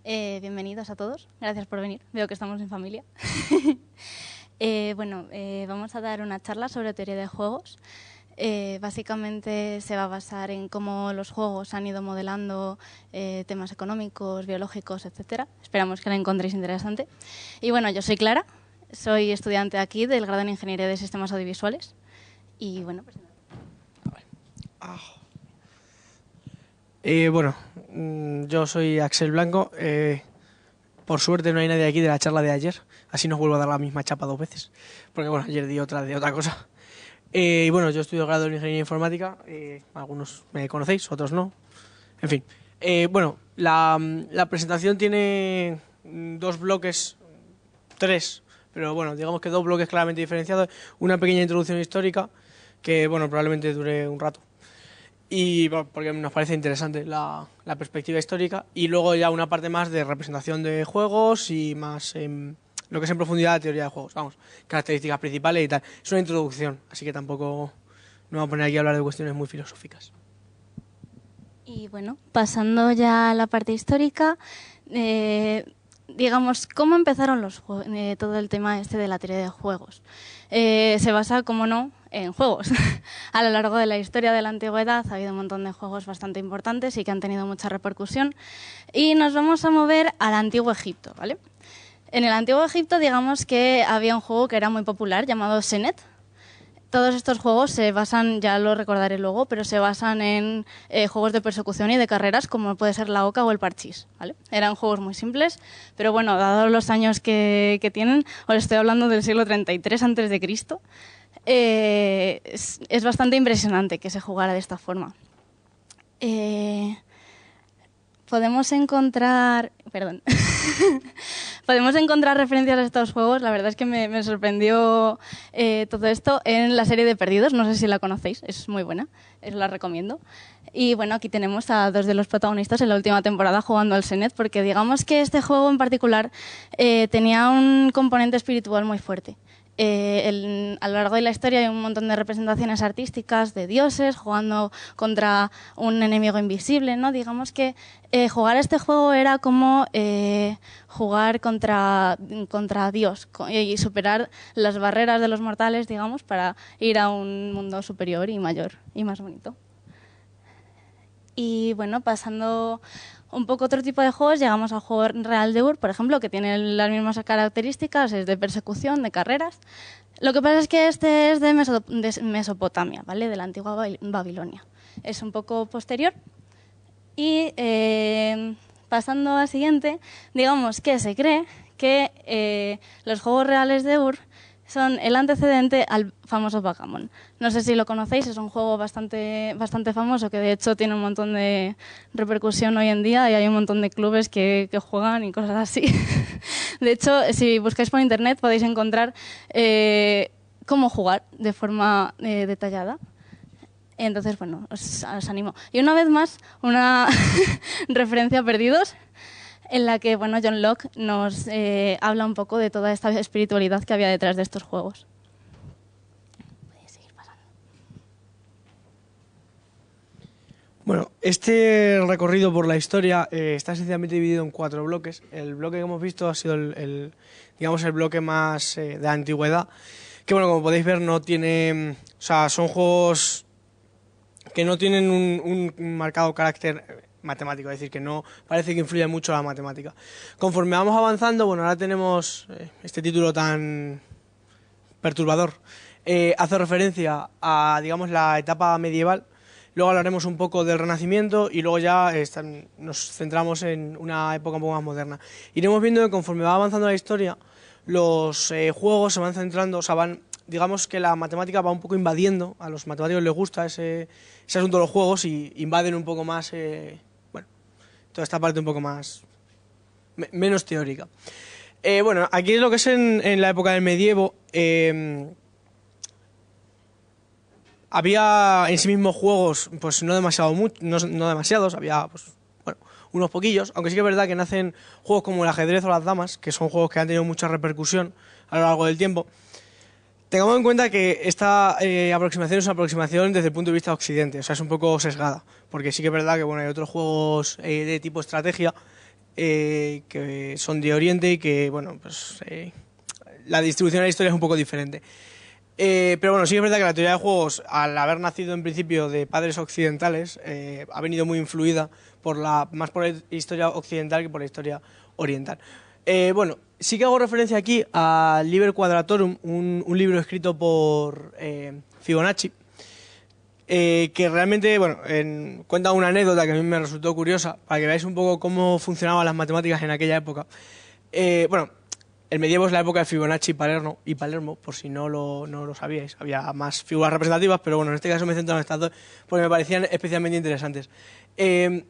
Bienvenidos a todos, gracias por venir, veo que estamos en familia. Vamos a dar una charla sobre teoría de juegos. Básicamente se va a basar en cómo los juegos han ido modelando temas económicos, biológicos, etcétera. Esperamos que la encontréis interesante. Y bueno, yo soy Clara, soy estudiante aquí del grado en Ingeniería de Sistemas Audiovisuales. Y bueno, pues... Yo soy Axel Blanco. Por suerte no hay nadie aquí de la charla de ayer, así no vuelvo a dar la misma chapa dos veces, porque bueno, ayer di otra de otra cosa. Yo estudio grado en Ingeniería Informática, algunos me conocéis, otros no, en fin. La presentación tiene dos bloques, tres, pero bueno, digamos que dos bloques claramente diferenciados, una pequeña introducción histórica, que bueno, probablemente dure un rato. Y porque nos parece interesante la perspectiva histórica, y luego ya una parte más de representación de juegos y más lo que es en profundidad la teoría de juegos, vamos, características principales y tal. Es una introducción, así que tampoco me voy a poner aquí a hablar de cuestiones muy filosóficas. Y bueno, pasando ya a la parte histórica, digamos, ¿cómo empezaron los todo el tema este de la teoría de juegos? Se basa, como no, en juegos. A lo largo de la historia de la antigüedad ha habido un montón de juegos bastante importantes y que han tenido mucha repercusión. Y nos vamos a mover al Antiguo Egipto, ¿vale? En el Antiguo Egipto, digamos que había un juego que era muy popular llamado Senet. Todos estos juegos se basan, ya lo recordaré luego, pero se basan en juegos de persecución y de carreras, como puede ser la oca o el parchís, ¿vale? Eran juegos muy simples, pero bueno, dados los años que tienen, os estoy hablando del siglo 33 a.C., es bastante impresionante que se jugara de esta forma. Podemos encontrar referencias a estos juegos. La verdad es que me sorprendió todo esto en la serie de Perdidos. No sé si la conocéis, es muy buena, os la recomiendo. Y bueno, aquí tenemos a dos de los protagonistas en la última temporada jugando al Senet, porque digamos que este juego en particular tenía un componente espiritual muy fuerte. A lo largo de la historia hay un montón de representaciones artísticas de dioses jugando contra un enemigo invisible, ¿no? Digamos que jugar a este juego era como jugar contra Dios y superar las barreras de los mortales, digamos, para ir a un mundo superior y mayor y más bonito. Y bueno, pasando un poco otro tipo de juegos, llegamos al juego real de Ur, por ejemplo, que tiene las mismas características, es de persecución, de carreras. Lo que pasa es que este es de Mesopotamia, ¿vale? De la antigua Babilonia. Es un poco posterior. Y pasando al siguiente, digamos que se cree que los juegos reales de Ur son el antecedente al famoso Backgammon. No sé si lo conocéis, es un juego bastante famoso que de hecho tiene un montón de repercusión hoy en día y hay un montón de clubes que juegan y cosas así. De hecho, si buscáis por internet podéis encontrar cómo jugar de forma detallada. Entonces, bueno, os animo. Y una vez más, una referencia a Perdidos, en la que bueno, John Locke nos habla un poco de toda esta espiritualidad que había detrás de estos juegos. Podéis seguir pasando. Bueno, este recorrido por la historia está esencialmente dividido en 4 bloques. El bloque que hemos visto ha sido el bloque más de la antigüedad, que bueno, como podéis ver no tiene, o sea, son juegos que no tienen un marcado carácter matemático, es decir, que no parece que influye mucho la matemática. Conforme vamos avanzando, bueno, ahora tenemos este título tan perturbador, hace referencia a, digamos, la etapa medieval. Luego hablaremos un poco del Renacimiento y luego ya nos centramos en una época un poco más moderna. Iremos viendo que conforme va avanzando la historia, los juegos se van centrando, o sea, digamos que la matemática va un poco invadiendo, a los matemáticos les gusta ese asunto de los juegos y invaden un poco más, toda esta parte un poco más, menos teórica. Aquí es lo que es en la época del medievo. Había en sí mismos juegos, pues no demasiados, había pues, unos poquillos, aunque sí que es verdad que nacen juegos como el ajedrez o las damas, que son juegos que han tenido mucha repercusión a lo largo del tiempo. Tengamos en cuenta que esta aproximación es una aproximación desde el punto de vista de Occidente, o sea, es un poco sesgada, porque sí que es verdad que bueno, hay otros juegos de tipo estrategia que son de Oriente y que, bueno, pues la distribución de la historia es un poco diferente. Pero bueno, sí es verdad que la teoría de juegos, al haber nacido en principio de padres occidentales, ha venido muy influida más por la historia occidental que por la historia oriental. Bueno, sí que hago referencia aquí a Liber Quadratorum, un libro escrito por Fibonacci, que realmente, bueno, cuenta una anécdota que a mí me resultó curiosa, para que veáis un poco cómo funcionaban las matemáticas en aquella época. Bueno, el medievo es la época de Fibonacci y Palermo, por si no lo sabíais. Había más figuras representativas, pero bueno, en este caso me centro en estas dos porque me parecían especialmente interesantes.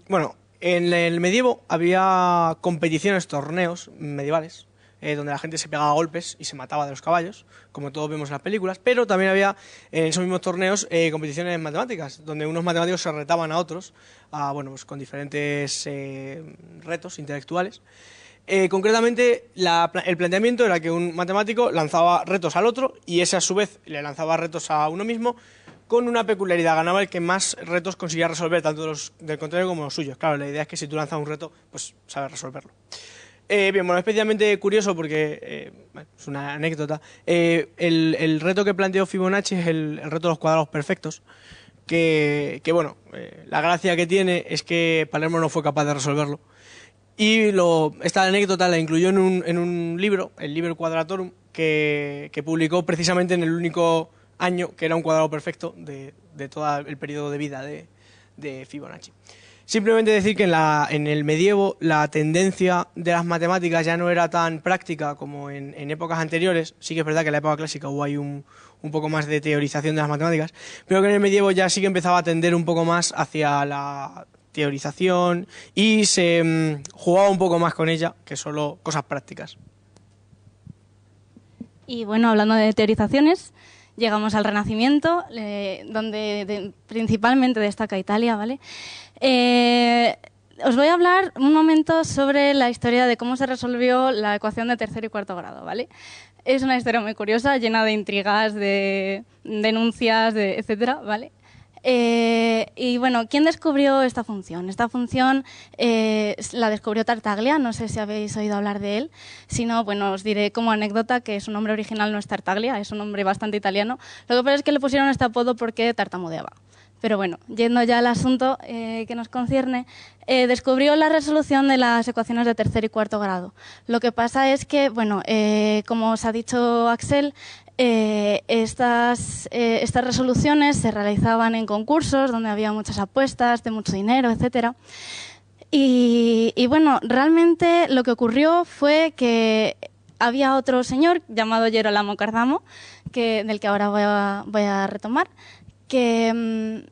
Bueno, en el medievo había competiciones, torneos medievales, donde la gente se pegaba a golpes y se mataba de los caballos, como todos vemos en las películas, pero también había en esos mismos torneos competiciones matemáticas, donde unos matemáticos se retaban a otros, bueno, pues con diferentes retos intelectuales. Concretamente, el planteamiento era que un matemático lanzaba retos al otro y ese a su vez le lanzaba retos a uno mismo, con una peculiaridad: ganaba el que más retos conseguía resolver, tanto los del contrario como los suyos. Claro, la idea es que si tú lanzas un reto, pues sabes resolverlo. Bien, bueno, especialmente curioso porque, bueno, es una anécdota, el reto que planteó Fibonacci es el reto de los cuadrados perfectos, que bueno, la gracia que tiene es que Palermo no fue capaz de resolverlo. Y esta anécdota la incluyó en un libro, el Liber Quadratorum, que publicó precisamente en el único año que era un cuadrado perfecto de todo el periodo de vida de Fibonacci. Simplemente decir que en el medievo la tendencia de las matemáticas ya no era tan práctica como en épocas anteriores. Sí que es verdad que en la época clásica hubo ahí un poco más de teorización de las matemáticas, pero que en el medievo ya sí que empezaba a tender un poco más hacia la teorización y se jugaba un poco más con ella que solo cosas prácticas. Y bueno, hablando de teorizaciones, llegamos al Renacimiento, donde principalmente destaca Italia, ¿vale? Os voy a hablar un momento sobre la historia de cómo se resolvió la ecuación de tercer y cuarto grado, ¿vale? Es una historia muy curiosa, llena de intrigas, de denuncias, etcétera, ¿vale? Y bueno, ¿quién descubrió esta función? Esta función la descubrió Tartaglia, no sé si habéis oído hablar de él. Si no, bueno, os diré como anécdota que su nombre original no es Tartaglia, es un nombre bastante italiano. Lo que pasa es que le pusieron este apodo porque tartamudeaba. Pero bueno, yendo ya al asunto que nos concierne, descubrió la resolución de las ecuaciones de tercer y cuarto grado. Lo que pasa es que, bueno, como os ha dicho Axel, estas resoluciones se realizaban en concursos donde había muchas apuestas de mucho dinero, etcétera. Y bueno, realmente lo que ocurrió fue que había otro señor llamado Gerolamo Cardano, del que ahora voy a retomar, que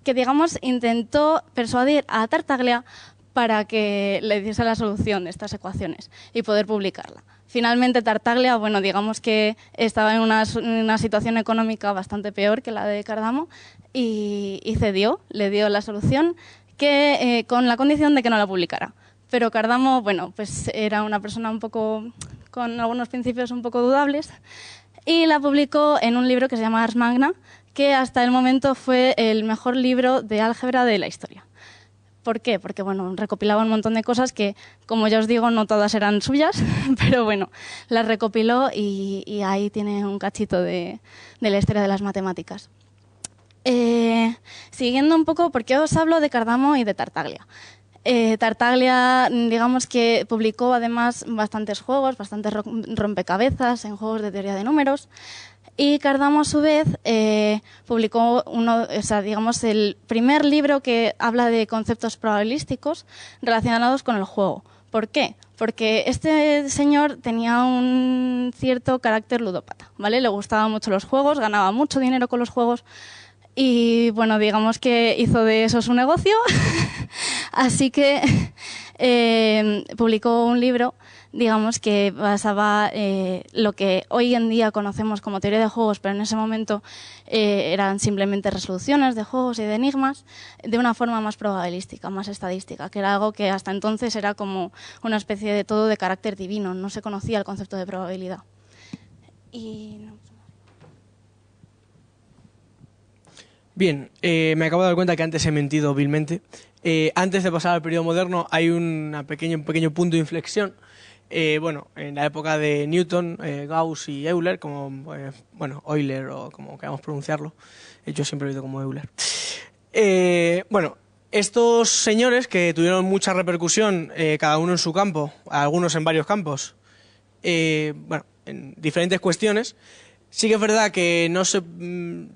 digamos intentó persuadir a Tartaglia para que le diese la solución de estas ecuaciones y poder publicarla. Finalmente Tartaglia, bueno, digamos que estaba en una situación económica bastante peor que la de Cardano y cedió, le dio la solución con la condición de que no la publicara. Pero Cardano, bueno, pues era una persona un poco con algunos principios un poco dudables y la publicó en un libro que se llama Ars Magna, que hasta el momento fue el mejor libro de álgebra de la historia. ¿Por qué? Porque bueno, recopilaba un montón de cosas que, como ya os digo, no todas eran suyas, pero bueno, las recopiló y ahí tiene un cachito de la historia de las matemáticas. Siguiendo un poco, ¿por qué os hablo de Cardano y de Tartaglia? Tartaglia, digamos que publicó además bastantes juegos, bastantes rompecabezas en juegos de teoría de números. Y Cardano, a su vez, publicó digamos, el primer libro que habla de conceptos probabilísticos relacionados con el juego. ¿Por qué? Porque este señor tenía un cierto carácter ludópata, ¿vale? Le gustaban mucho los juegos, ganaba mucho dinero con los juegos y, bueno, digamos que hizo de eso su negocio. Así que publicó un libro, digamos, que basaba lo que hoy en día conocemos como teoría de juegos, pero en ese momento eran simplemente resoluciones de juegos y de enigmas de una forma más probabilística, más estadística, que era algo que hasta entonces era como una especie de todo de carácter divino, no se conocía el concepto de probabilidad. Bien, me acabo de dar cuenta que antes he mentido vilmente. Antes de pasar al periodo moderno hay un pequeño punto de inflexión. Bueno, en la época de Newton, Gauss y Euler, como, bueno, Euler o como queramos pronunciarlo. Yo siempre he oído como Euler. Bueno, estos señores que tuvieron mucha repercusión, cada uno en su campo, algunos en varios campos, bueno, en diferentes cuestiones. Sí que es verdad que no se,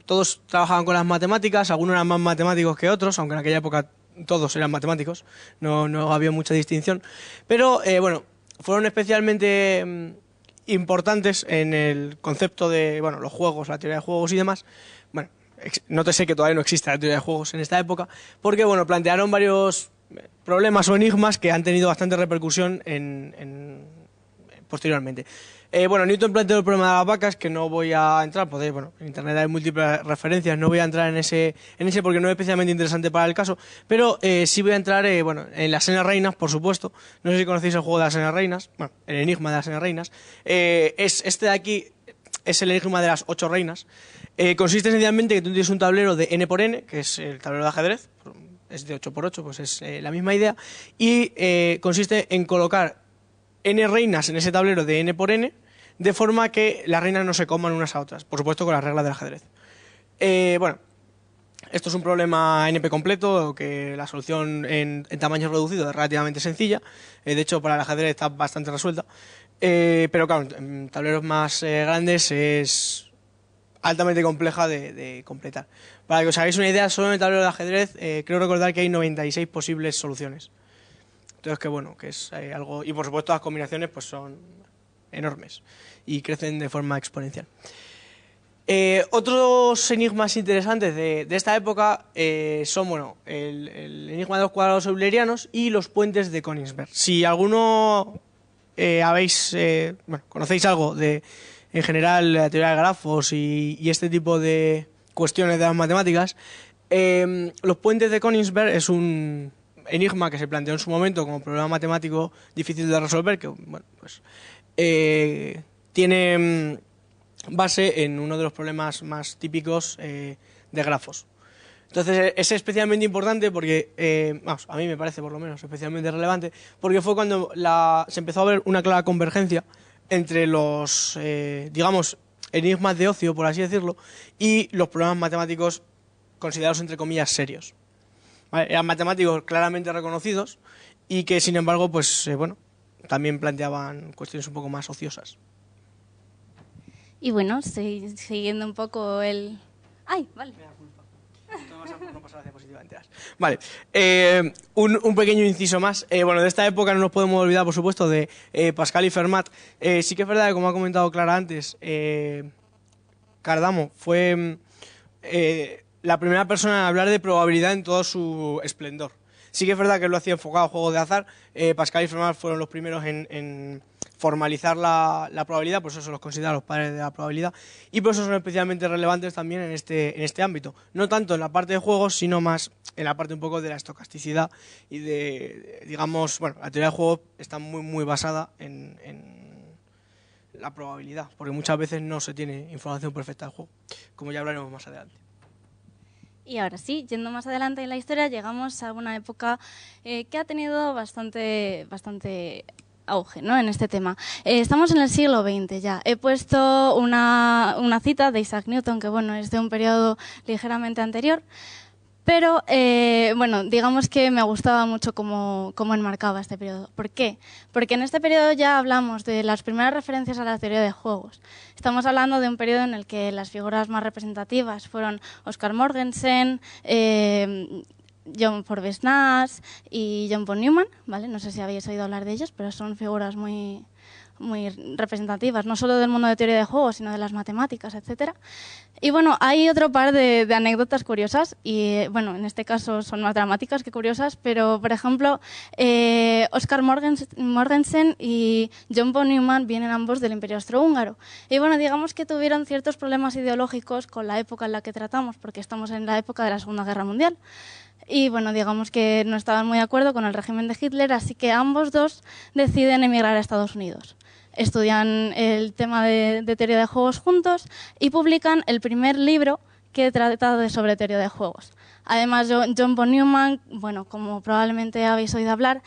todos trabajaban con las matemáticas, algunos eran más matemáticos que otros, aunque en aquella época todos eran matemáticos, no había mucha distinción. Pero bueno, fueron especialmente importantes en el concepto de, bueno, los juegos, la teoría de juegos y demás. Bueno, nótese que todavía no existe la teoría de juegos en esta época, porque bueno, plantearon varios problemas o enigmas que han tenido bastante repercusión posteriormente. Bueno, Newton planteó el problema de las vacas, que no voy a entrar, podéis, bueno, en internet hay múltiples referencias, no voy a entrar en ese porque no es especialmente interesante para el caso, pero sí voy a entrar, bueno, en las N reinas, por supuesto. No sé si conocéis el juego de las N reinas, bueno, el enigma de las N reinas. Este de aquí es el enigma de las 8 reinas. Consiste esencialmente que tú tienes un tablero de N por N, que es el tablero de ajedrez, es de 8 por 8, pues es la misma idea, y consiste en colocar N reinas en ese tablero de N por N, de forma que las reinas no se coman unas a otras, por supuesto con las reglas del ajedrez. Bueno, esto es un problema NP completo, que la solución en tamaños reducidos es relativamente sencilla. De hecho, para el ajedrez está bastante resuelta. Pero claro, en tableros más grandes es altamente compleja de completar. Para que os hagáis una idea, solo en el tablero de ajedrez creo recordar que hay 96 posibles soluciones. Entonces, que bueno, que es algo... Y por supuesto las combinaciones pues son enormes y crecen de forma exponencial. Otros enigmas interesantes de esta época son, bueno, el enigma de los cuadrados eulerianos y los puentes de Königsberg. Si alguno bueno, conocéis algo de, en general, la teoría de grafos y este tipo de cuestiones de las matemáticas, los puentes de Königsberg es un enigma que se planteó en su momento como problema matemático difícil de resolver, que bueno, pues tiene base en uno de los problemas más típicos de grafos. Entonces es especialmente importante porque, vamos, a mí me parece por lo menos especialmente relevante, porque fue cuando se empezó a ver una clara convergencia entre los, digamos, enigmas de ocio, por así decirlo, y los problemas matemáticos considerados entre comillas serios. ¿Vale? Eran matemáticos claramente reconocidos y que, sin embargo, pues bueno, también planteaban cuestiones un poco más ociosas. Y bueno, siguiendo un poco el... ¡Ay, vale! Vale, un pequeño inciso más. Bueno, de esta época no nos podemos olvidar, por supuesto, de Pascal y Fermat. Sí que es verdad que, como ha comentado Clara antes, Cardano fue la primera persona en hablar de probabilidad en todo su esplendor. Sí que es verdad que lo hacía enfocado a juegos de azar. Pascal y Fermat fueron los primeros en formalizar la probabilidad, por eso se los considera los padres de la probabilidad, y por eso son especialmente relevantes también en este ámbito. No tanto en la parte de juegos, sino más en la parte un poco de la estocasticidad y digamos, bueno, la teoría de juegos está muy basada en la probabilidad, porque muchas veces no se tiene información perfecta del juego, como ya hablaremos más adelante. Y ahora sí, yendo más adelante en la historia, llegamos a una época que ha tenido bastante auge, ¿no?, en este tema. Estamos en el siglo XX ya. He puesto una cita de Isaac Newton, que bueno, es de un periodo ligeramente anterior, pero bueno, digamos que me gustaba mucho cómo enmarcaba este periodo. ¿Por qué? Porque en este periodo ya hablamos de las primeras referencias a la teoría de juegos. Estamos hablando de un periodo en el que las figuras más representativas fueron Oscar Morgensen, John Forbes Nash y John von Neumann, ¿vale? No sé si habéis oído hablar de ellos, pero son figuras muy representativas, no solo del mundo de teoría de juegos, sino de las matemáticas, etcétera. Y bueno, hay otro par de anécdotas curiosas, y bueno, en este caso son más dramáticas que curiosas, pero por ejemplo, Oscar Morgensen y John von Neumann vienen ambos del Imperio Austrohúngaro. Y bueno, digamos que tuvieron ciertos problemas ideológicos con la época en la que tratamos, porque estamos en la época de la Segunda Guerra Mundial. Y bueno, digamos que no estaban muy de acuerdo con el régimen de Hitler, así que ambos dos deciden emigrar a Estados Unidos. Estudian el tema de teoría de juegos juntos y publican el primer libro que trata sobre teoría de juegos. Además, John von Neumann, bueno, como probablemente habéis oído hablar,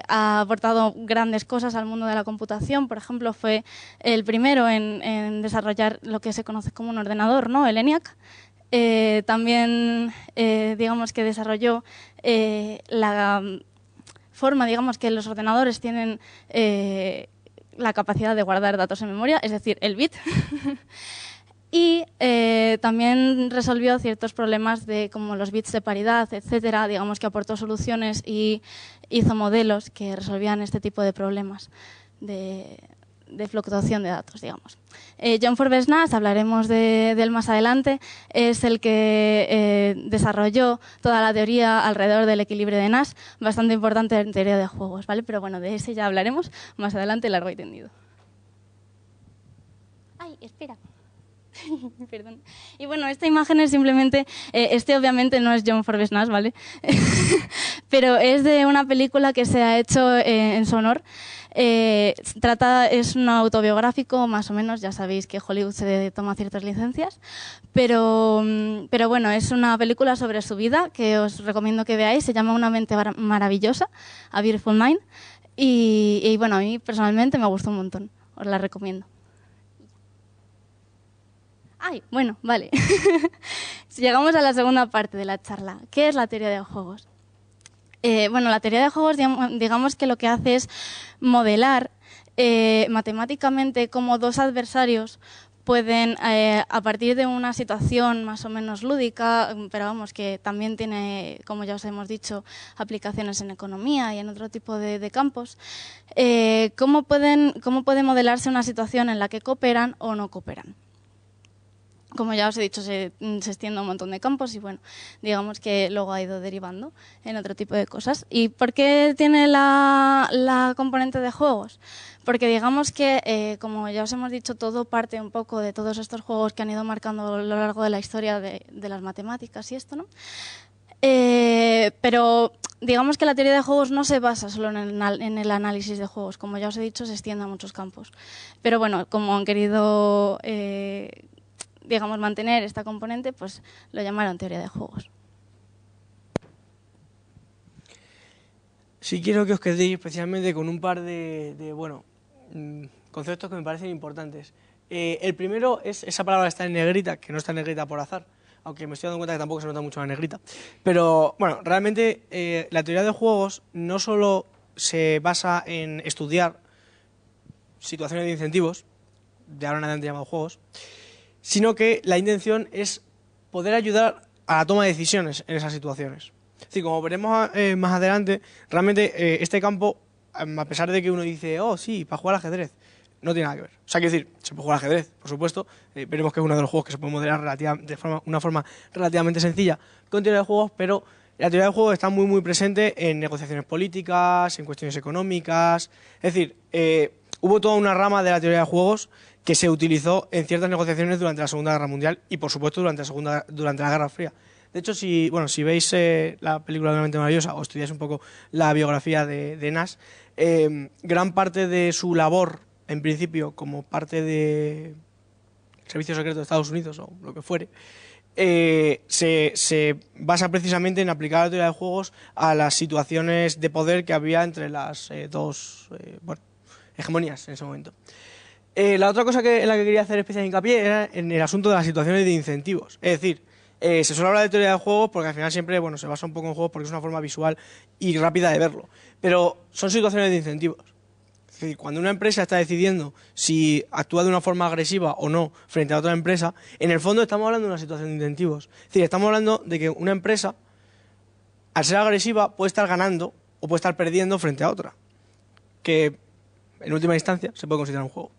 ha aportado grandes cosas al mundo de la computación. Por ejemplo, fue el primero en desarrollar lo que se conoce como un ordenador, ¿no? El ENIAC. También, digamos que desarrolló la forma, digamos que los ordenadores tienen la capacidad de guardar datos en memoria, es decir, el bit. Y también resolvió ciertos problemas como los bits de paridad, etcétera. Digamos que aportó soluciones y hizo modelos que resolvían este tipo de problemas de fluctuación de datos, digamos. John Forbes Nash, hablaremos de él más adelante, es el que desarrolló toda la teoría alrededor del equilibrio de Nash, bastante importante en teoría de juegos, ¿vale? Pero bueno, de ese ya hablaremos más adelante, largo y tendido. ¡Ay, espera! Perdón. Y bueno, esta imagen es simplemente, obviamente no es John Forbes Nash, ¿vale? Pero es de una película que se ha hecho en su honor. Es un autobiográfico, más o menos, ya sabéis que Hollywood se toma ciertas licencias, pero bueno, es una película sobre su vida que os recomiendo que veáis, se llama Una mente maravillosa, A Beautiful Mind, y bueno, a mí personalmente me gustó un montón, os la recomiendo. Ay, bueno, vale. Llegamos a la segunda parte de la charla. ¿Qué es la teoría de juegos? Bueno, la teoría de juegos, digamos que lo que hace es modelar matemáticamente cómo dos adversarios pueden, a partir de una situación más o menos lúdica, pero vamos, que también tiene, como ya os hemos dicho, aplicaciones en economía y en otro tipo de campos, cómo puede modelarse una situación en la que cooperan o no cooperan. Como ya os he dicho, se extiende a un montón de campos y bueno, digamos que luego ha ido derivando en otro tipo de cosas. ¿Y por qué tiene la componente de juegos? Porque digamos que, como ya os hemos dicho, todo parte un poco de todos estos juegos que han ido marcando a lo largo de la historia de las matemáticas y esto, ¿no? Pero digamos que la teoría de juegos no se basa solo en el análisis de juegos. Como ya os he dicho, se extiende a muchos campos. Pero bueno, como han querido digamos, mantener esta componente, pues lo llamaron teoría de juegos. Sí quiero que os quedéis especialmente con un par de conceptos que me parecen importantes. El primero es esa palabra está en negrita, que no está en negrita por azar, aunque me estoy dando cuenta que tampoco se nota mucho la negrita. Pero bueno, realmente la teoría de juegos no solo se basa en estudiar situaciones de incentivos, de ahora en adelante llamados juegos, sino que la intención es poder ayudar a la toma de decisiones en esas situaciones. Es decir, como veremos más adelante, realmente este campo, a pesar de que uno dice, oh, sí, para jugar al ajedrez, no tiene nada que ver. O sea, quiero decir, se puede jugar al ajedrez, por supuesto, veremos que es uno de los juegos que se puede modelar una forma relativamente sencilla con teoría de juegos, pero la teoría de juegos está muy, muy presente en negociaciones políticas, en cuestiones económicas. Es decir, hubo toda una rama de la teoría de juegos que se utilizó en ciertas negociaciones durante la Segunda Guerra Mundial y, por supuesto, durante la Guerra Fría. De hecho, si veis la película de Una mente maravillosa o estudiáis un poco la biografía de Nash, gran parte de su labor, en principio, como parte de Servicio Secreto de Estados Unidos o lo que fuere, se basa precisamente en aplicar la teoría de juegos a las situaciones de poder que había entre las dos hegemonías en ese momento. La otra cosa en la que quería hacer especial hincapié era en el asunto de las situaciones de incentivos. Es decir, se suele hablar de teoría de juegos porque al final siempre se basa un poco en juegos porque es una forma visual y rápida de verlo. Pero son situaciones de incentivos. Es decir, cuando una empresa está decidiendo si actúa de una forma agresiva o no frente a otra empresa, en el fondo estamos hablando de una situación de incentivos. Es decir, estamos hablando de que una empresa, al ser agresiva, puede estar ganando o puede estar perdiendo frente a otra. Que, en última instancia, se puede considerar un juego.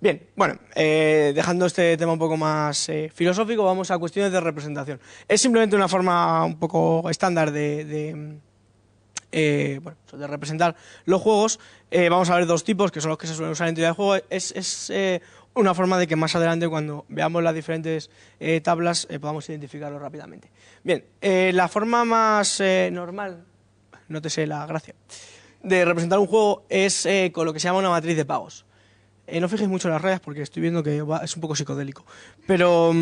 Bien, bueno, dejando este tema un poco más filosófico, vamos a cuestiones de representación. Es simplemente una forma un poco estándar de representar los juegos. Vamos a ver dos tipos, que son los que se suelen usar en teoría de juego. Es una forma de que más adelante, cuando veamos las diferentes tablas, podamos identificarlo rápidamente. Bien, la forma más normal, nótese la gracia, de representar un juego es con lo que se llama una matriz de pagos. No fijéis mucho en las rayas porque estoy viendo que es un poco psicodélico. Pero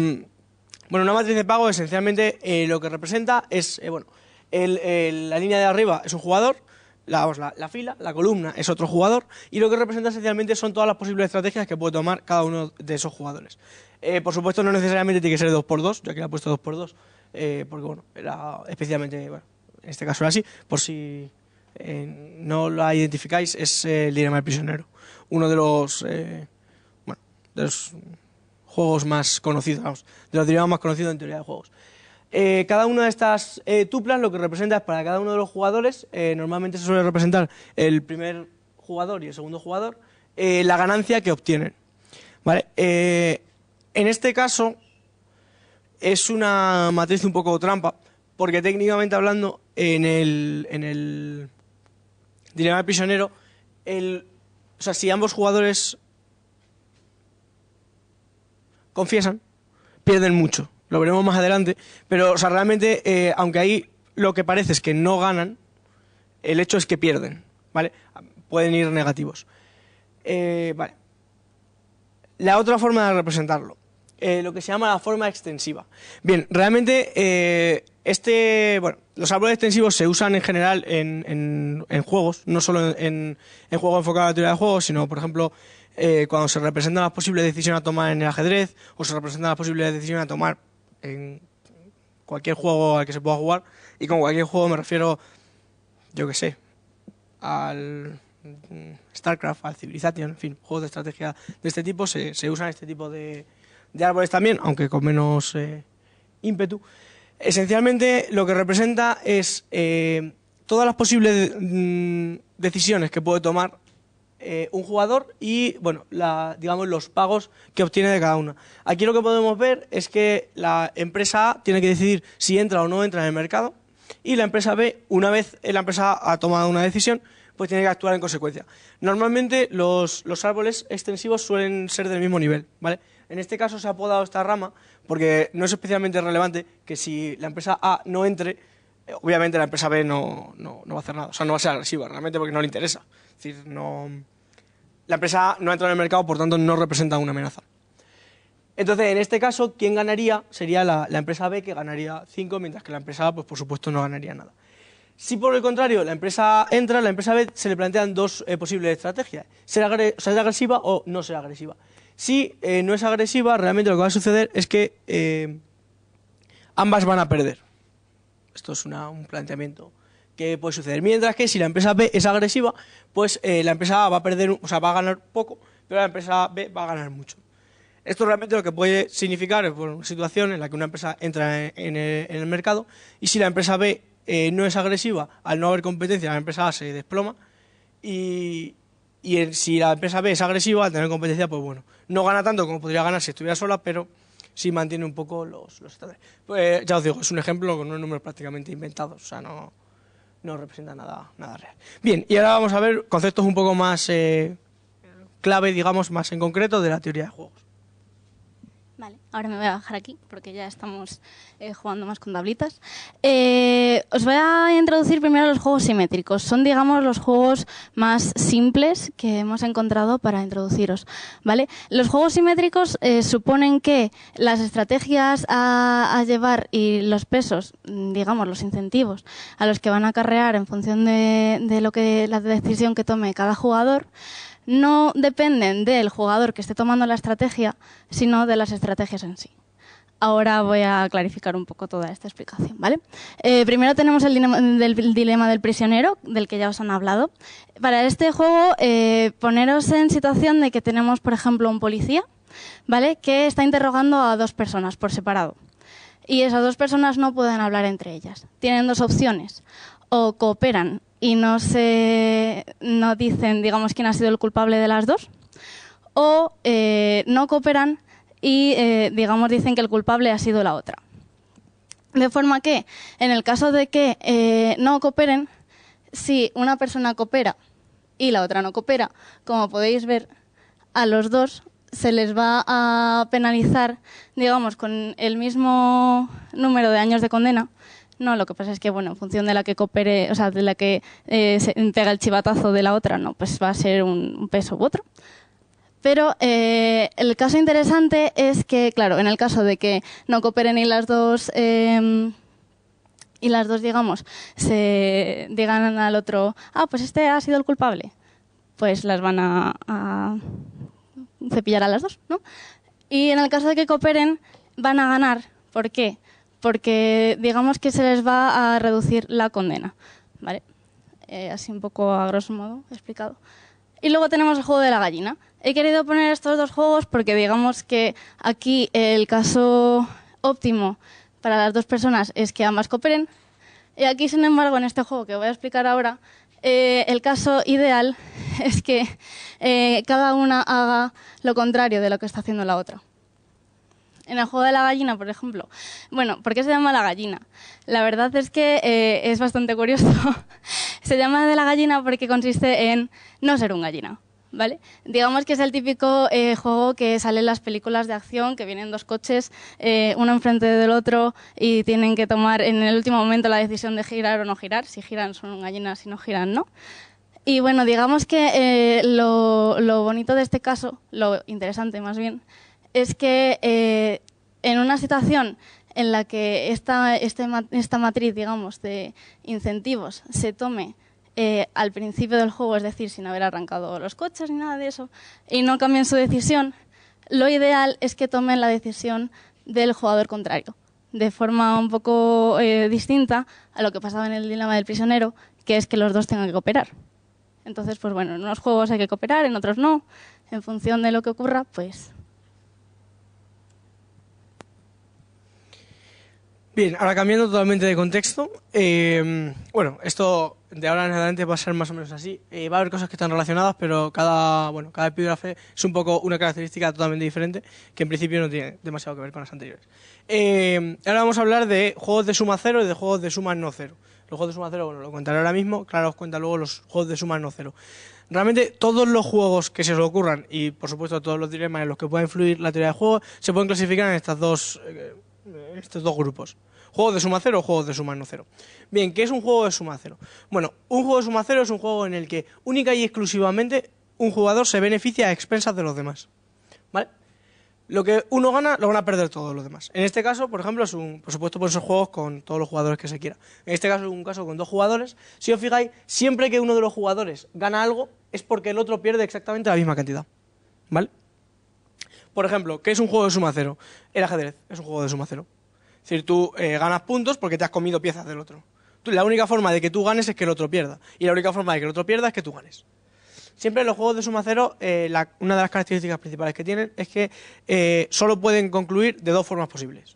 Bueno, una matriz de pago esencialmente lo que representa es, la línea de arriba es un jugador, la fila, la columna es otro jugador, y lo que representa esencialmente son todas las posibles estrategias que puede tomar cada uno de esos jugadores. Por supuesto, no necesariamente tiene que ser 2x2, yo aquí le he puesto 2x2, porque bueno, era especialmente, en este caso era así, por si no la identificáis, es el dilema del prisionero, uno de los juegos más conocidos, vamos, de los dilemas más conocidos en teoría de juegos. Cada una de estas tuplas lo que representa es para cada uno de los jugadores, normalmente se suele representar el primer jugador y el segundo jugador, la ganancia que obtienen. ¿Vale? En este caso es una matriz un poco trampa, porque técnicamente hablando, en el dilema del prisionero, si ambos jugadores confiesan, pierden mucho. Lo veremos más adelante, pero realmente, aunque ahí lo que parece es que no ganan, el hecho es que pierden, ¿vale? Pueden ir negativos. Vale. La otra forma de representarlo, lo que se llama la forma extensiva. Bien, realmente los árboles extensivos se usan en general en juegos, no solo en juegos enfocados a la teoría de juegos, sino, por ejemplo, cuando se representan las posibles decisiones a tomar en el ajedrez, o se representan las posibles decisiones a tomar en cualquier juego al que se pueda jugar. Y con cualquier juego me refiero, yo que sé, al StarCraft, al Civilization, en fin, juegos de estrategia de este tipo, se usan este tipo de árboles también, aunque con menos ímpetu. Esencialmente lo que representa es todas las posibles decisiones que puede tomar un jugador y, digamos, los pagos que obtiene de cada una. Aquí lo que podemos ver es que la empresa A tiene que decidir si entra o no entra en el mercado, y la empresa B, una vez la empresa A ha tomado una decisión, pues tiene que actuar en consecuencia. Normalmente los árboles extensivos suelen ser del mismo nivel, ¿vale? En este caso se ha podado esta rama porque no es especialmente relevante que si la empresa A no entre, obviamente la empresa B no va a hacer nada, o sea, no va a ser agresiva, realmente, porque no le interesa. Es decir, la empresa A no entra en el mercado, por tanto no representa una amenaza. Entonces, en este caso, quien ganaría sería la empresa B, que ganaría 5, mientras que la empresa A, pues por supuesto, no ganaría nada. Si por el contrario la empresa A entra, la empresa B se le plantean dos posibles estrategias: ser agresiva o no ser agresiva. Si no es agresiva, realmente lo que va a suceder es que ambas van a perder. Esto es un planteamiento que puede suceder. Mientras que si la empresa B es agresiva, pues la empresa A va a perder, va a ganar poco, pero la empresa B va a ganar mucho. Esto realmente lo que puede significar es una situación en la que una empresa entra en el mercado, y si la empresa B no es agresiva, al no haber competencia, la empresa A se desploma, y si la empresa B es agresiva, al tener competencia, pues bueno, no gana tanto como podría ganar si estuviera sola, pero sí mantiene un poco los estándares. Pues ya os digo, es un ejemplo con unos números prácticamente inventados, o sea, no representa nada real. Bien, y ahora vamos a ver conceptos un poco más clave, digamos, más en concreto de la teoría de juegos. Vale, ahora me voy a bajar aquí porque ya estamos jugando más con tablitas. Os voy a introducir primero los juegos simétricos. Son, digamos, los juegos más simples que hemos encontrado para introduciros, ¿vale? Los juegos simétricos suponen que las estrategias a llevar y los pesos, digamos, los incentivos a los que van a acarrear en función de la decisión que tome cada jugador, no dependen del jugador que esté tomando la estrategia, sino de las estrategias en sí. Ahora voy a clarificar un poco toda esta explicación, ¿vale? Primero tenemos el dilema del prisionero, del que ya os han hablado. Para este juego, poneros en situación de que tenemos, por ejemplo, un policía, ¿vale?, que está interrogando a dos personas por separado. Y esas dos personas no pueden hablar entre ellas. Tienen dos opciones: o cooperan y no dicen, digamos, quién ha sido el culpable de las dos, o no cooperan y, digamos, dicen que el culpable ha sido la otra. De forma que, en el caso de que no cooperen, si una persona coopera y la otra no coopera, como podéis ver, a los dos se les va a penalizar, digamos, con el mismo número de años de condena. No, lo que pasa es que, bueno, en función de la que coopere, o sea, de la que se pega el chivatazo de la otra, no, pues va a ser un peso u otro. Pero el caso interesante es que, claro, en el caso de que no cooperen y las dos, digamos, se digan al otro, pues este ha sido el culpable, pues las van a cepillar a las dos, ¿no? Y en el caso de que cooperen, van a ganar. ¿Por qué? Porque digamos que se les va a reducir la condena, ¿vale? Así un poco a grosso modo explicado. Y luego tenemos el juego de la gallina. He querido poner estos dos juegos porque digamos que aquí el caso óptimo para las dos personas es que ambas cooperen. Y aquí, sin embargo, en este juego que voy a explicar ahora, el caso ideal es que cada una haga lo contrario de lo que está haciendo la otra. En el juego de la gallina, por ejemplo. Bueno, ¿por qué se llama la gallina? La verdad es que es bastante curioso. Se llama de la gallina porque consiste en no ser un gallina, ¿vale? Digamos que es el típico juego que sale en las películas de acción, que vienen dos coches, uno enfrente del otro, y tienen que tomar en el último momento la decisión de girar o no girar. Si giran son gallinas, si no giran no. Y bueno, digamos que lo bonito de este caso, lo interesante más bien, es que en una situación en la que esta matriz, digamos, de incentivos se tome al principio del juego, es decir, sin haber arrancado los coches ni nada de eso, y no cambien su decisión, lo ideal es que tomen la decisión del jugador contrario, de forma un poco distinta a lo que pasaba en el dilema del prisionero, que es que los dos tengan que cooperar. Entonces, pues bueno, en unos juegos hay que cooperar, en otros no. En función de lo que ocurra, pues... Bien, ahora cambiando totalmente de contexto, bueno, esto de ahora en adelante va a ser más o menos así. Va a haber cosas que están relacionadas, pero cada epígrafe es un poco una característica totalmente diferente, que en principio no tiene demasiado que ver con las anteriores. Ahora vamos a hablar de juegos de suma cero y de juegos de suma no cero. Los juegos de suma cero, bueno, lo contaré ahora mismo, claro, os cuenta luego los juegos de suma no cero. Realmente todos los juegos que se os ocurran, y por supuesto todos los dilemas en los que pueda influir la teoría de juego, se pueden clasificar en estos dos grupos. Juegos de suma cero o juegos de suma no cero. Bien, ¿qué es un juego de suma cero? Bueno, un juego de suma cero es un juego en el que única y exclusivamente un jugador se beneficia a expensas de los demás, ¿vale? Lo que uno gana, lo van a perder todos los demás. En este caso, por ejemplo, por supuesto, por esos juegos con todos los jugadores que se quiera. En este caso es un caso con dos jugadores. Si os fijáis, siempre que uno de los jugadores gana algo, es porque el otro pierde exactamente la misma cantidad, ¿vale? Por ejemplo, ¿qué es un juego de suma cero? El ajedrez es un juego de suma cero. Es decir, tú ganas puntos porque te has comido piezas del otro. La única forma de que tú ganes es que el otro pierda. Y la única forma de que el otro pierda es que tú ganes. Siempre los juegos de suma cero, una de las características principales que tienen es que solo pueden concluir de dos formas posibles.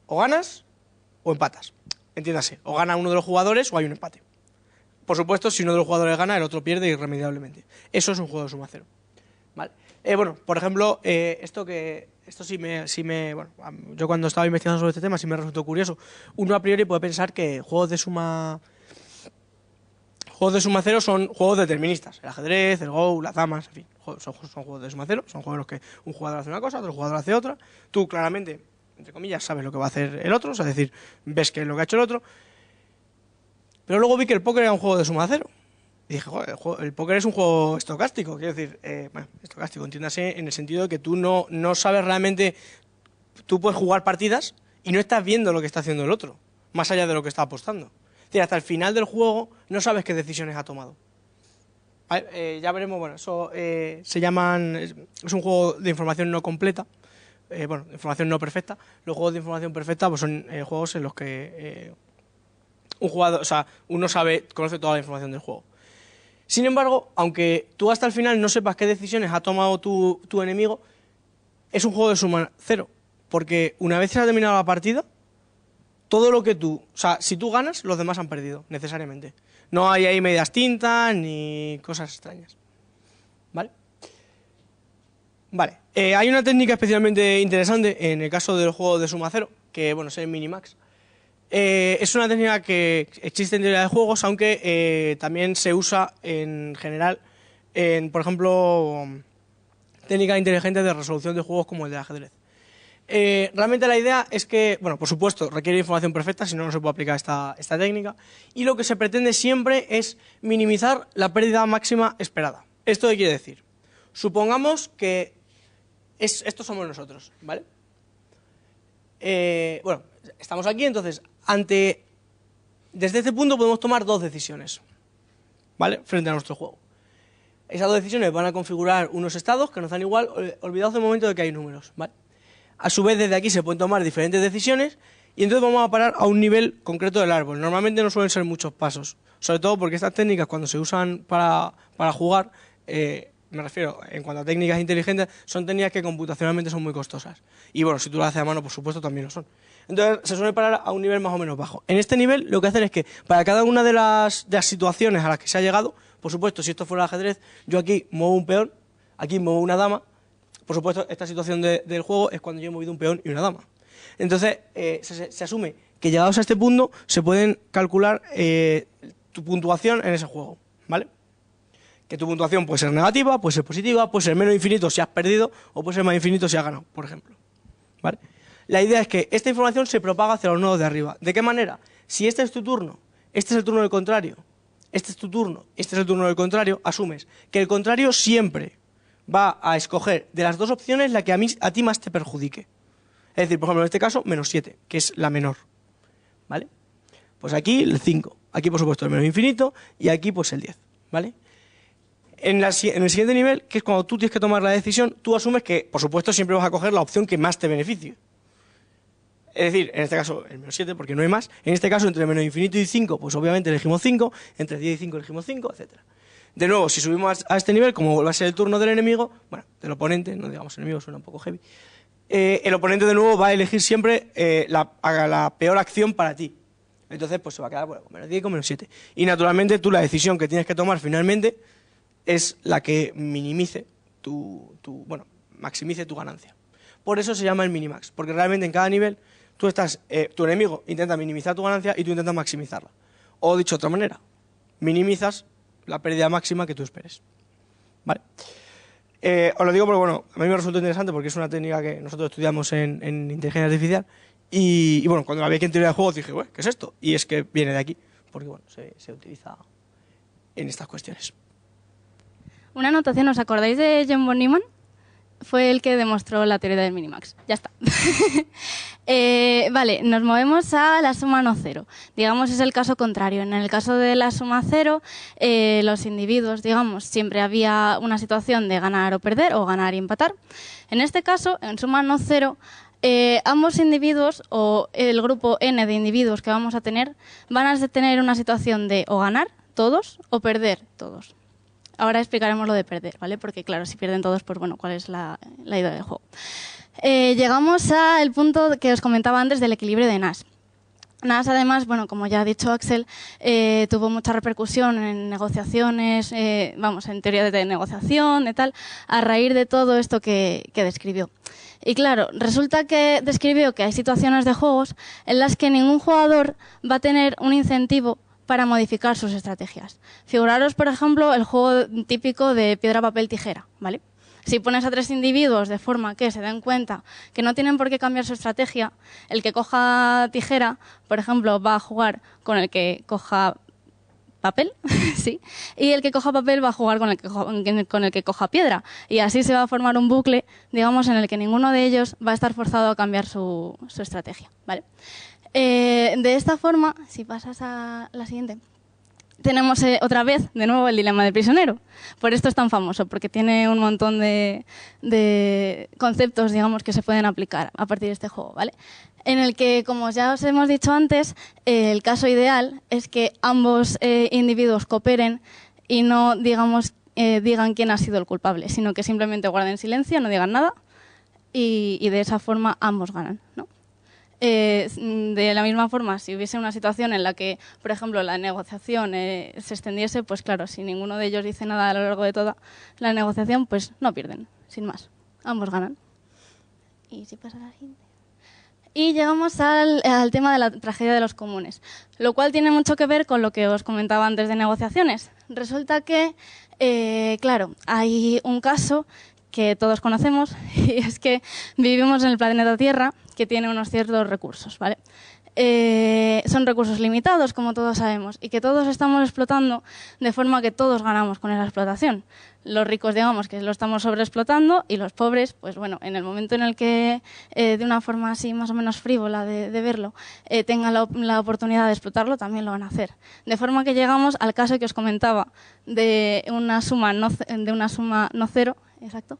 O ganas o empatas. Entiéndase, o gana uno de los jugadores o hay un empate. Por supuesto, si uno de los jugadores gana, el otro pierde irremediablemente. Eso es un juego de suma cero. ¿Vale? Bueno, por ejemplo, bueno, yo cuando estaba investigando sobre este tema sí me resultó curioso. Uno a priori puede pensar que juegos de suma cero son juegos deterministas. El ajedrez, el Go, las damas, en fin, son juegos de suma cero. Son juegos en los que un jugador hace una cosa, otro jugador hace otra. Tú claramente, entre comillas, sabes lo que va a hacer el otro, es decir, ves qué es lo que ha hecho el otro. Pero luego vi que el póker era un juego de suma cero. Y dije, joder, el póker es un juego estocástico. Quiero decir, estocástico, entiéndase en el sentido de que tú no sabes realmente. Tú puedes jugar partidas y no estás viendo lo que está haciendo el otro, más allá de lo que está apostando. Es decir, hasta el final del juego no sabes qué decisiones ha tomado. Ya veremos, bueno, eso se llaman. Es un juego de información no completa. Información no perfecta. Los juegos de información perfecta pues son juegos en los que un jugador, o sea, uno conoce toda la información del juego. Sin embargo, aunque tú hasta el final no sepas qué decisiones ha tomado tu enemigo, es un juego de suma cero. Porque una vez se ha terminado la partida, todo lo que o sea, si tú ganas, los demás han perdido, necesariamente. No hay ahí medias tintas ni cosas extrañas. ¿Vale? Vale. Hay una técnica especialmente interesante en el caso del juego de suma cero, que bueno, es el Minimax. Es una técnica que existe en teoría de juegos, aunque también se usa en general por ejemplo, técnicas inteligentes de resolución de juegos como el de ajedrez. Realmente la idea es que, bueno, por supuesto, requiere información perfecta, si no, no se puede aplicar esta técnica, y lo que se pretende siempre es minimizar la pérdida máxima esperada. ¿Esto qué quiere decir? Supongamos que estos somos nosotros, ¿vale? Bueno, estamos aquí, entonces, desde este punto podemos tomar dos decisiones, ¿vale? Frente a nuestro juego. Esas dos decisiones van a configurar unos estados que nos dan igual, olvidaos del momento de que hay números, ¿vale? A su vez, desde aquí se pueden tomar diferentes decisiones y entonces vamos a parar a un nivel concreto del árbol. Normalmente no suelen ser muchos pasos, sobre todo porque estas técnicas cuando se usan para jugar, me refiero, en cuanto a técnicas inteligentes, son técnicas que computacionalmente son muy costosas. Y bueno, si tú las haces a mano, por supuesto, también lo son. Entonces, se suele parar a un nivel más o menos bajo. En este nivel, lo que hacen es que, para cada una de las situaciones a las que se ha llegado, por supuesto, si esto fuera el ajedrez, yo aquí muevo un peón, aquí muevo una dama. Por supuesto, esta situación del juego es cuando yo he movido un peón y una dama. Entonces, se asume que llegados a este punto, se pueden calcular tu puntuación en ese juego, ¿vale? Que tu puntuación puede ser negativa, puede ser positiva, puede ser menos infinito si has perdido o puede ser más infinito si has ganado, por ejemplo, ¿vale? La idea es que esta información se propaga hacia los nodos de arriba. ¿De qué manera? Si este es tu turno, este es el turno del contrario, este es tu turno, este es el turno del contrario, asumes que el contrario siempre va a escoger de las dos opciones la que a ti más te perjudique. Es decir, por ejemplo, en este caso, -7, que es la menor, ¿vale? Pues aquí el 5, aquí por supuesto el menos infinito y aquí pues el 10, ¿vale? En el siguiente nivel, que es cuando tú tienes que tomar la decisión, tú asumes que, por supuesto, siempre vas a coger la opción que más te beneficie. Es decir, en este caso el -7 porque no hay más. En este caso, entre menos infinito y 5, pues obviamente elegimos 5. Entre 10 y 5 elegimos 5, etc. De nuevo, si subimos a este nivel, como vuelve a ser el turno del enemigo, bueno, del oponente, no digamos enemigo, suena un poco heavy, el oponente de nuevo va a elegir siempre la peor acción para ti. Entonces, pues se va a quedar bueno, con -10 y con -7. Y naturalmente tú la decisión que tienes que tomar finalmente es la que minimice maximice tu ganancia. Por eso se llama el minimax, porque realmente en cada nivel tu enemigo intenta minimizar tu ganancia y tú intentas maximizarla. O dicho de otra manera, minimizas la pérdida máxima que tú esperes. ¿Vale? Os lo digo porque, bueno, a mí me resulta interesante porque es una técnica que nosotros estudiamos en inteligencia artificial y bueno, cuando la vi aquí en teoría de juegos dije, ¿qué es esto? Y es que viene de aquí, porque bueno, se utiliza en estas cuestiones. Una anotación, ¿os acordáis de John von Neumann? Fue el que demostró la teoría del minimax. Ya está. Vale, nos movemos a la suma no cero. Digamos, es el caso contrario. En el caso de la suma cero, los individuos, digamos, siempre había una situación de ganar o perder, o ganar y empatar. En este caso, en suma no cero, ambos individuos, o el grupo n de individuos que vamos a tener, van a tener una situación de o ganar todos o perder todos. Ahora explicaremos lo de perder, ¿vale? Porque, claro, si pierden todos, pues bueno, ¿cuál es la idea del juego? Llegamos al punto que os comentaba antes del equilibrio de Nash. Nash, además, bueno, como ya ha dicho Axel, tuvo mucha repercusión en negociaciones, en teoría de negociación, de tal, a raíz de todo esto que describió. Y claro, resulta que describió que hay situaciones de juegos en las que ningún jugador va a tener un incentivo para modificar sus estrategias. Figuraros, por ejemplo, el juego típico de piedra, papel, tijera, ¿vale? Si pones a 3 individuos de forma que se den cuenta que no tienen por qué cambiar su estrategia, el que coja tijera, por ejemplo, va a jugar con el que coja papel, sí, y el que coja papel va a jugar con el que coja piedra. Y así se va a formar un bucle, digamos, en el que ninguno de ellos va a estar forzado a cambiar su estrategia, ¿vale? De esta forma, si pasas a la siguiente, tenemos otra vez, de nuevo, el dilema del prisionero. Por esto es tan famoso, porque tiene un montón de conceptos, digamos, que se pueden aplicar a partir de este juego, ¿vale? En el que, como ya os hemos dicho antes, el caso ideal es que ambos individuos cooperen y no, digamos, digan quién ha sido el culpable, sino que simplemente guarden silencio, no digan nada y de esa forma ambos ganan, ¿no? De la misma forma, si hubiese una situación en la que, por ejemplo, la negociación se extendiese, pues claro, si ninguno de ellos dice nada a lo largo de toda la negociación, pues no pierden, sin más. Ambos ganan. Y si pasa la siguiente. Y llegamos al tema de la tragedia de los comunes, lo cual tiene mucho que ver con lo que os comentaba antes de negociaciones. Resulta que, claro, hay un caso que todos conocemos y es que vivimos en el planeta Tierra que tiene unos ciertos recursos, ¿vale? son recursos limitados, como todos sabemos, y que todos estamos explotando de forma que todos ganamos con esa explotación. Los ricos, digamos, que lo estamos sobreexplotando, y los pobres, pues bueno, en el momento en el que, de una forma así más o menos frívola de verlo, tengan la oportunidad de explotarlo, también lo van a hacer. De forma que llegamos al caso que os comentaba de una suma no cero, exacto,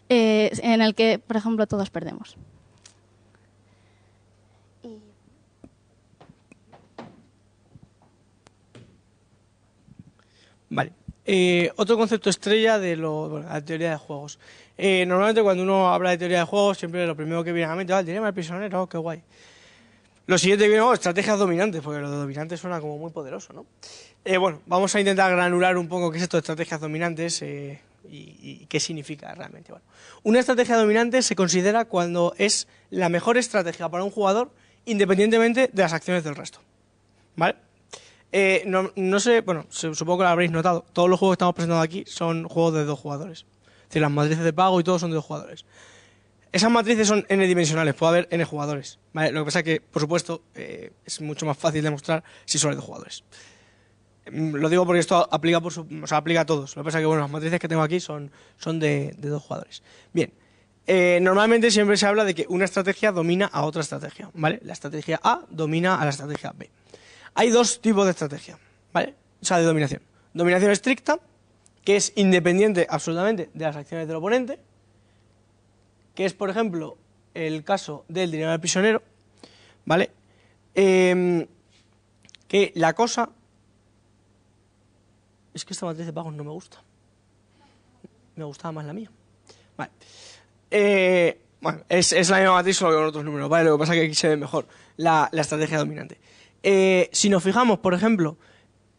en el que, por ejemplo, todos perdemos. Vale. Otro concepto estrella de la teoría de juegos. Normalmente cuando uno habla de teoría de juegos, siempre lo primero que viene a la mente, el dilema del prisionero, qué guay. Lo siguiente que viene, estrategias dominantes, porque lo de dominantes suena como muy poderoso, ¿no? Bueno, vamos a intentar granular un poco qué es esto de estrategias dominantes y qué significa realmente. Bueno, una estrategia dominante se considera cuando es la mejor estrategia para un jugador independientemente de las acciones del resto, ¿vale? No sé, bueno, supongo que lo habréis notado. Todos los juegos que estamos presentando aquí son juegos de 2 jugadores. Es decir, las matrices de pago y todos son de 2 jugadores. Esas matrices son n-dimensionales, puede haber n jugadores, ¿vale? Lo que pasa es que, por supuesto, es mucho más fácil demostrar si solo hay 2 jugadores. Lo digo porque esto aplica, aplica a todos. Lo que pasa es que, bueno, las matrices que tengo aquí son de 2 jugadores. Bien, normalmente siempre se habla de que una estrategia domina a otra estrategia, ¿vale? La estrategia A domina a la estrategia B. Hay 2 tipos de estrategia, ¿vale? O sea, de dominación. Dominación estricta, que es independiente absolutamente de las acciones del oponente, que es, por ejemplo, el caso del dilema del prisionero, ¿vale? Que la cosa... Es que esta matriz de pagos no me gusta. Me gustaba más la mía. Vale. Bueno, es la misma matriz, solo que con otros números, ¿vale? Lo que pasa es que aquí se ve mejor la estrategia dominante. Si nos fijamos, por ejemplo,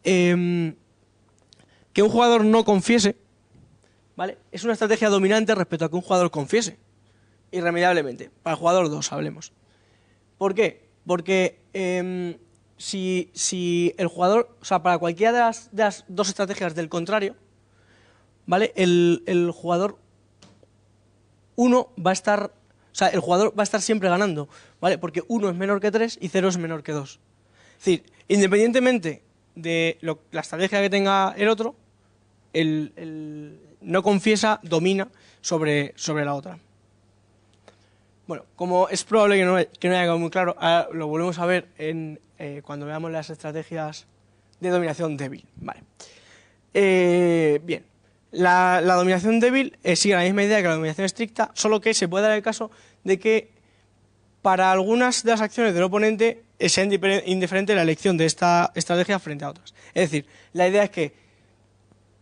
que un jugador no confiese, ¿vale? Es una estrategia dominante respecto a que un jugador confiese, irremediablemente. Para el jugador 2 hablemos. ¿Por qué? Porque si el jugador, o sea, para cualquiera de las 2 estrategias del contrario, ¿vale? El jugador 1 va a estar, o sea, el jugador va a estar siempre ganando, ¿vale? Porque 1 es menor que 3 y 0 es menor que 2. Es decir, independientemente de la estrategia que tenga el otro, el no confiesa domina sobre la otra. Bueno, como es probable que no haya quedado muy claro, ahora lo volvemos a ver cuando veamos las estrategias de dominación débil. Vale. Bien, la dominación débil sigue la misma idea que la dominación estricta, solo que se puede dar el caso de que para algunas de las acciones del oponente sea indiferente la elección de esta estrategia frente a otras. Es decir, la idea es que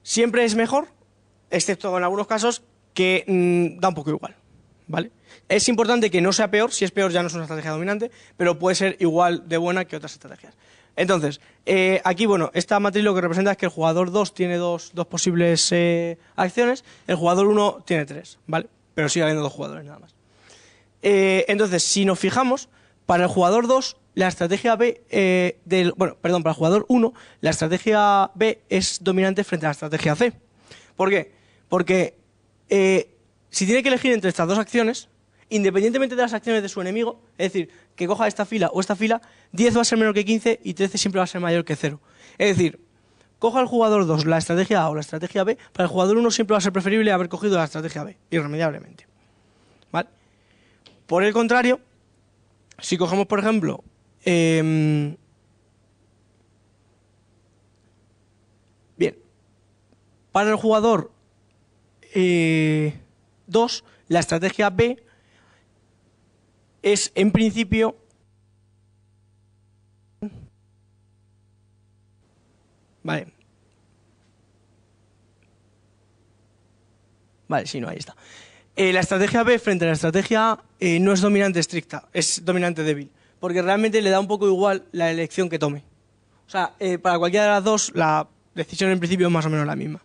siempre es mejor, excepto en algunos casos que da un poco igual, ¿vale? Es importante que no sea peor, si es peor ya no es una estrategia dominante, pero puede ser igual de buena que otras estrategias. Entonces, aquí, bueno, esta matriz lo que representa es que el jugador 2 tiene dos posibles acciones, el jugador 1 tiene 3, ¿vale? Pero sigue habiendo 2 jugadores nada más. Entonces, si nos fijamos, para el jugador 2, la estrategia B, para el jugador 1, la estrategia B es dominante frente a la estrategia C. ¿Por qué? Porque si tiene que elegir entre estas 2 acciones, independientemente de las acciones de su enemigo, es decir, que coja esta fila o esta fila, 10 va a ser menor que 15 y 13 siempre va a ser mayor que 0. Es decir, coja el jugador 2 la estrategia A o la estrategia B, para el jugador 1 siempre va a ser preferible haber cogido la estrategia B, irremediablemente. ¿Vale? Por el contrario, si cogemos, por ejemplo, bien, para el jugador 2, la estrategia B es, en principio, vale, sí, no, ahí está. La estrategia B frente a la estrategia A no es dominante estricta, es dominante débil, porque realmente le da un poco igual la elección que tome. O sea, para cualquiera de las 2, la decisión en principio es más o menos la misma.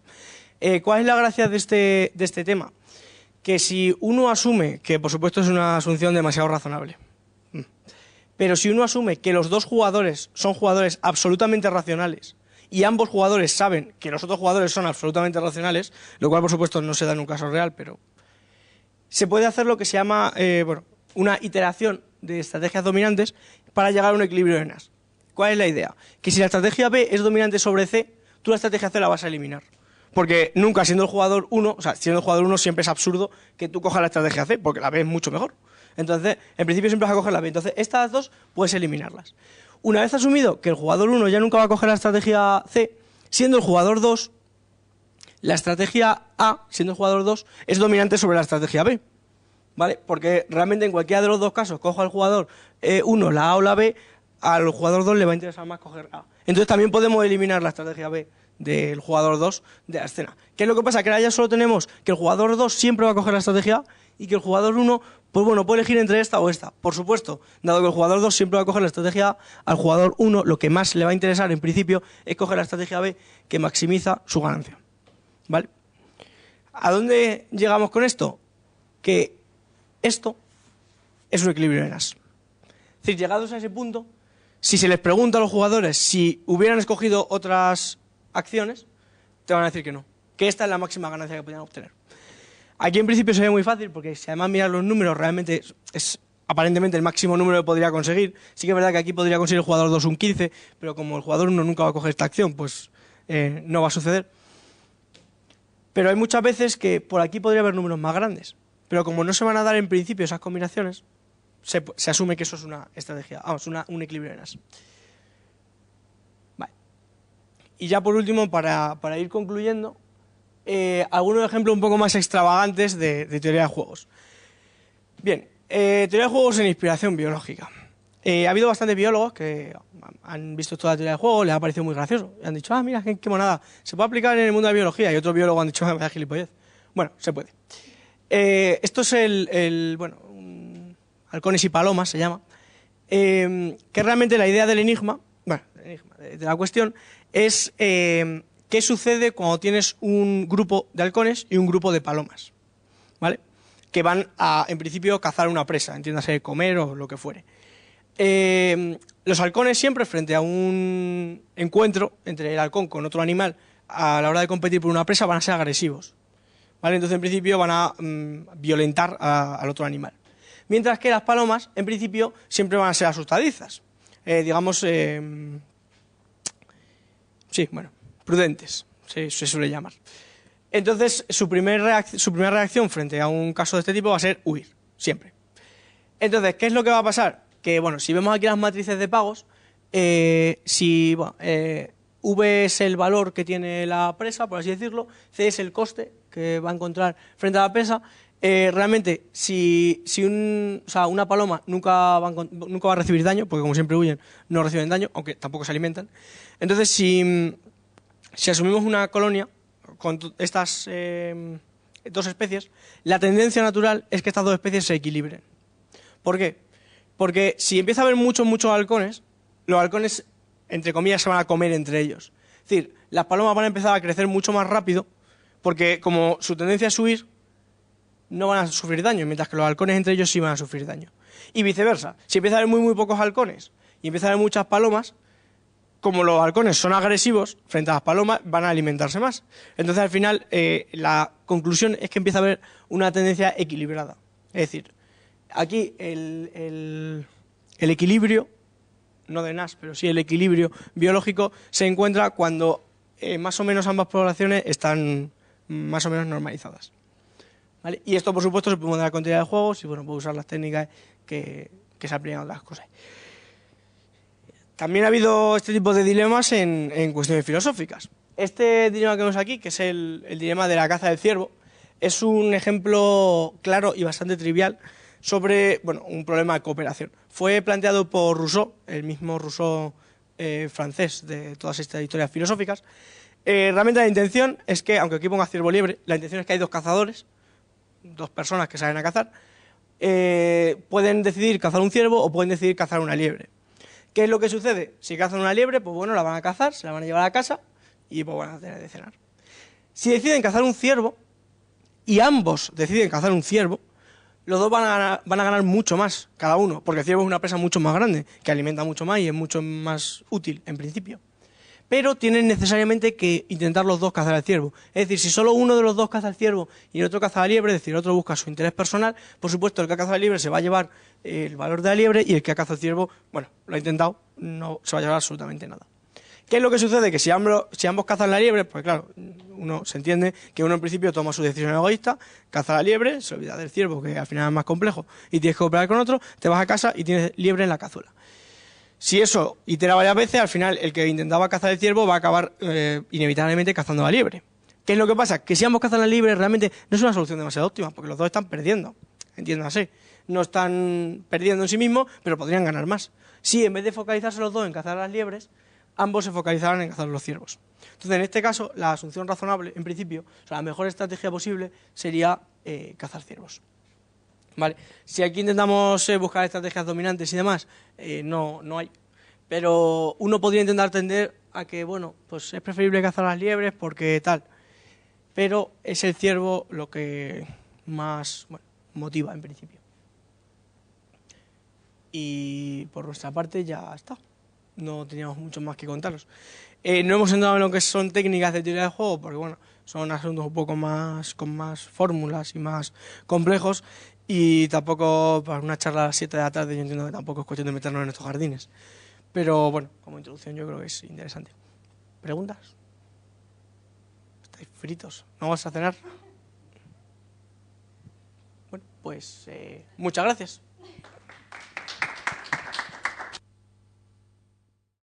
¿Cuál es la gracia de este tema? Que si uno asume, que por supuesto es una asunción demasiado razonable, pero si uno asume que los 2 jugadores son jugadores absolutamente racionales y ambos jugadores saben que los otros jugadores son absolutamente racionales, lo cual por supuesto no se da en un caso real, pero se puede hacer lo que se llama una iteración de estrategias dominantes para llegar a un equilibrio de Nash. ¿Cuál es la idea? Que si la estrategia B es dominante sobre C, tú la estrategia C la vas a eliminar. Porque nunca siendo el jugador 1, o sea, siendo el jugador 1 siempre es absurdo que tú cojas la estrategia C, porque la B es mucho mejor. Entonces, en principio siempre vas a coger la B. Entonces, estas dos puedes eliminarlas. Una vez asumido que el jugador 1 ya nunca va a coger la estrategia C, siendo el jugador 2, la estrategia A, siendo el jugador 2, es dominante sobre la estrategia B. ¿Vale? Porque realmente en cualquiera de los dos casos, cojo al jugador 1 la A o la B, al jugador 2 le va a interesar más coger A. Entonces también podemos eliminar la estrategia B del jugador 2 de la escena. ¿Qué es lo que pasa? Que ahora ya solo tenemos que el jugador 2 siempre va a coger la estrategia A y que el jugador 1, pues bueno, puede elegir entre esta o esta. Por supuesto, dado que el jugador 2 siempre va a coger la estrategia A, al jugador 1 lo que más le va a interesar en principio es coger la estrategia B, que maximiza su ganancia. ¿Vale? ¿A dónde llegamos con esto? Que esto es un equilibrio de Nash. Es decir, llegados a ese punto, si se les pregunta a los jugadores si hubieran escogido otras acciones, te van a decir que no, que esta es la máxima ganancia que podían obtener. Aquí en principio se ve muy fácil, porque si además miras los números, realmente es aparentemente el máximo número que podría conseguir. Sí que es verdad que aquí podría conseguir el jugador 2 un 15, pero como el jugador 1 nunca va a coger esta acción, pues no va a suceder. Pero hay muchas veces que por aquí podría haber números más grandes. Pero como no se van a dar en principio esas combinaciones, se asume que eso es una estrategia, vamos, un equilibrio de Nash. Vale. Y ya por último, para ir concluyendo, algunos ejemplos un poco más extravagantes de teoría de juegos. Bien, teoría de juegos en inspiración biológica. Ha habido bastantes biólogos que han visto toda la teoría de juegos, les ha parecido muy gracioso. Y han dicho, mira, qué monada, se puede aplicar en el mundo de la biología. Y otros biólogos han dicho, vaya gilipollez. Bueno, se puede. Esto es bueno, halcones y palomas se llama, que realmente la idea del enigma, bueno, de la cuestión, es qué sucede cuando tienes un grupo de halcones y un grupo de palomas, ¿vale? Que van a, en principio, cazar una presa, entiéndase, comer o lo que fuere. Los halcones siempre, frente a un encuentro entre el halcón con otro animal, a la hora de competir por una presa, van a ser agresivos, ¿vale? Entonces, en principio, van a violentar al otro animal. Mientras que las palomas, en principio, siempre van a ser asustadizas. Digamos, sí, bueno, prudentes, se suele llamar. Entonces, su primera reacción frente a un caso de este tipo va a ser huir, siempre. Entonces, ¿qué es lo que va a pasar? Que, bueno, si vemos aquí las matrices de pagos, si V es el valor que tiene la presa, por así decirlo, C es el coste que va a encontrar frente a la presa. Realmente, si una paloma nunca va a recibir daño, porque como siempre huyen, no reciben daño, aunque tampoco se alimentan. Entonces, si asumimos una colonia con estas dos especies, la tendencia natural es que estas dos especies se equilibren. ¿Por qué? Porque si empieza a haber muchos halcones, los halcones, entre comillas, se van a comer entre ellos. Es decir, las palomas van a empezar a crecer mucho más rápido, porque como su tendencia es huir, no van a sufrir daño, mientras que los halcones entre ellos sí van a sufrir daño. Y viceversa, si empieza a haber muy pocos halcones y empieza a haber muchas palomas, como los halcones son agresivos frente a las palomas, van a alimentarse más. Entonces, al final, la conclusión es que empieza a haber una tendencia equilibrada. Es decir, aquí el equilibrio, no de Nash, pero sí el equilibrio biológico, se encuentra cuando más o menos ambas poblaciones están más o menos normalizadas. ¿Vale? Y esto, por supuesto, se puede modelar con teoría de juegos y, bueno, puede usar las técnicas que se aplican a otras cosas. También ha habido este tipo de dilemas en cuestiones filosóficas. Este dilema que vemos aquí, que es el dilema de la caza del ciervo, es un ejemplo claro y bastante trivial sobre, bueno, un problema de cooperación. Fue planteado por Rousseau, el mismo Rousseau francés de todas estas historias filosóficas. Realmente la intención es que, aunque aquí ponga ciervo liebre, la intención es que hay dos cazadores, dos personas que salen a cazar, pueden decidir cazar un ciervo o pueden decidir cazar una liebre. ¿Qué es lo que sucede? Si cazan una liebre, pues bueno, la van a cazar, se la van a llevar a casa y pues van a tener de cenar. Si deciden cazar un ciervo y ambos deciden cazar un ciervo, los dos van a ganar mucho más cada uno, porque el ciervo es una presa mucho más grande, que alimenta mucho más y es mucho más útil en principio. pero tienen necesariamente que intentar los dos cazar al ciervo. Es decir, si solo uno de los dos caza al ciervo y el otro caza la liebre, es decir, el otro busca su interés personal, por supuesto el que ha cazado la liebre se va a llevar el valor de la liebre y el que ha cazado el ciervo, bueno, lo ha intentado, no se va a llevar absolutamente nada. ¿Qué es lo que sucede? Que si ambos cazan la liebre, pues claro, uno se entiende que uno en principio toma su decisión egoísta, caza la liebre, se olvida del ciervo, que al final es más complejo, y tienes que cooperar con otro, te vas a casa y tienes liebre en la cazuela. Si eso itera varias veces, al final el que intentaba cazar el ciervo va a acabar inevitablemente cazando la liebre. ¿Qué es lo que pasa? Que si ambos cazan la liebre realmente no es una solución demasiado óptima, porque los dos están perdiendo, entiéndase. No están perdiendo en sí mismos, pero podrían ganar más. Si en vez de focalizarse los dos en cazar las liebres, ambos se focalizaran en cazar los ciervos. Entonces, en este caso, la asunción razonable, en principio, o sea, la mejor estrategia posible sería cazar ciervos. ¿Vale? Si aquí intentamos buscar estrategias dominantes y demás, no hay. Pero uno podría intentar tender a que, bueno, pues es preferible cazar las liebres porque tal. Pero es el ciervo lo que más, bueno, motiva, en principio. Y por nuestra parte ya está. No teníamos mucho más que contaros. No hemos entrado en lo que son técnicas de teoría del juego, porque bueno, son asuntos un poco más con más fórmulas y más complejos, y tampoco para una charla a las 7 de la tarde yo entiendo que tampoco es cuestión de meternos en estos jardines. Pero bueno, como introducción yo creo que es interesante. ¿Preguntas? ¿Estáis fritos? ¿No vas a cenar? Bueno, pues muchas gracias.